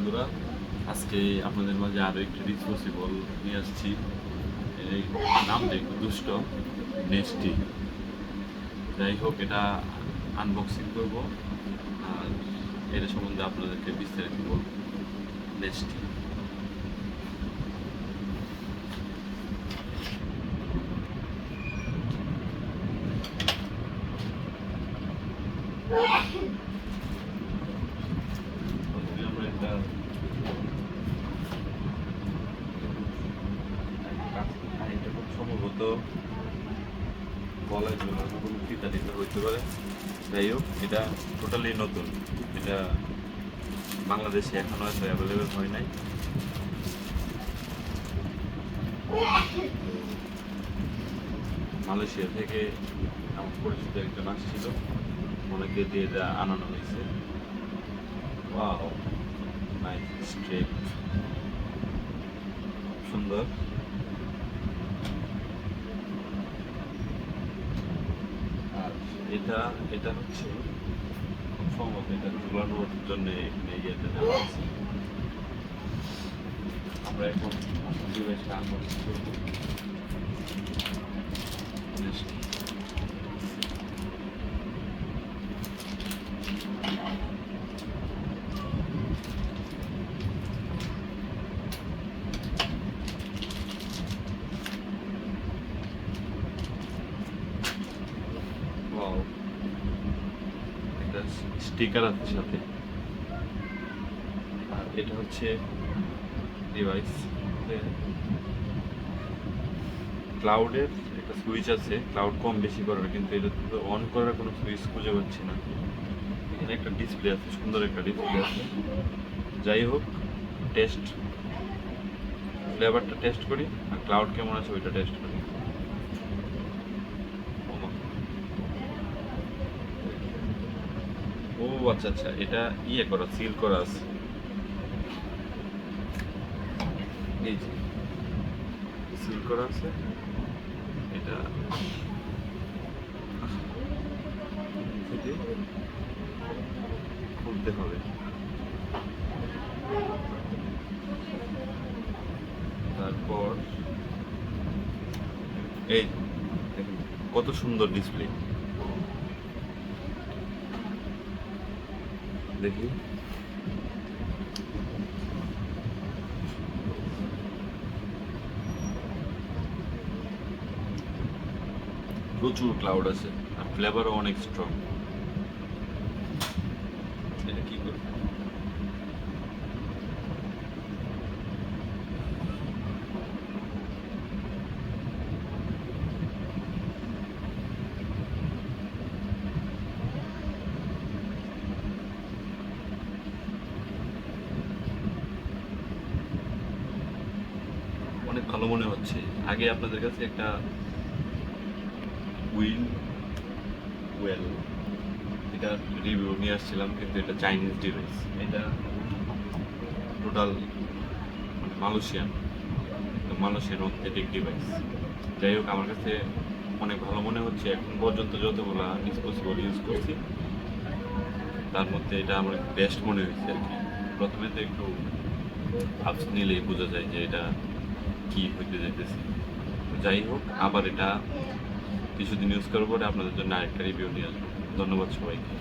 বন্ধুরা, আজকে আপনাদের মাঝে আরো একটি ডিসপোজেবল নিয়ে আসছি। এই নামটা একটু দুষ্ট, নেস্টি। যাই হোক, এটা আনবক্সিং করব আর এটা সম্বন্ধে আপনাদেরকে বিস্তারিত বলব। নেস্টি আমরা এটা এটা খুব সম্ভবত বলার জন্য কোনো ফিতা টিতা হইতে পারে। যাই হোক, এটা টোটালি নতুন। এটা বাংলাদেশে এখনো হয়তো অ্যাভেলেবেল হয় নাই। মালয়েশিয়া থেকে আমার পরিচিত একজন আসছিল, ওনাকে দিয়ে এটা আনানো হয়েছে। ওয়াও, নাইস স্ট্রেট, সুন্দর। আর এটা এটা হচ্ছে খুব সম্ভবত এটা ঝুলানোর জন্য এখানে ইয়েতে দেওয়া আছে। আমরা এখন ডিভাইসটা আনবক্সিং করবো। ওয়াও, একটা স্টিকার আছে সাথে। আর এটা হচ্ছে ডিভাইস। ক্লাউডের একটা সুইচ আছে, ক্লাউড কম বেশি করার, কিন্তু এটা তো অন করার কোনো সুইচ খুঁজে পাচ্ছি না। এখানে একটা ডিসপ্লে আছে, সুন্দর একটা ডিসপ্লে আছে। যাই হোক, টেস্ট ফ্লেভারটা টেস্ট করি আর ক্লাউড কেমন আছে ওইটা টেস্ট করি। ও আচ্ছা আচ্ছা, এটা ইয়ে করা, সিল করা আছে। এই যে সিল করা আছে, এটা খুলতে হবে। তারপর এই দেখুন কত সুন্দর ডিসপ্লে, দেখি। প্রচুর ক্লাউড আছে আর ফ্লেভারও অনেক স্ট্রং। এটা কি করব? অনেক ভালো মনে হচ্ছে। আগে আপনাদের কাছে একটা উইল ওয়েল এটা রিভিউ নিয়ে আসছিলাম, কিন্তু এটা চাইনিজ ডিভাইস। এটা total Malaysian, Malaysian authentic device. যাই হোক, আমার কাছে অনেক ভালো মনে হচ্ছে। এখন পর্যন্ত যতগুলা ডিসপোজেবল ইউজ করছি তার মধ্যে এটা আমার বেস্ট মনে হয়েছে আর কি। প্রথমে তো একটু ভাবস নিলেই বোঝা যায় যে এটা কি হইতে যাইতেছে। যাই হোক, আবার এটা কিছুদিন ইউজ করার পরে আপনাদের জন্য আরেকটা রিভিউ নিয়ে আসবো। ধন্যবাদ সবাইকে।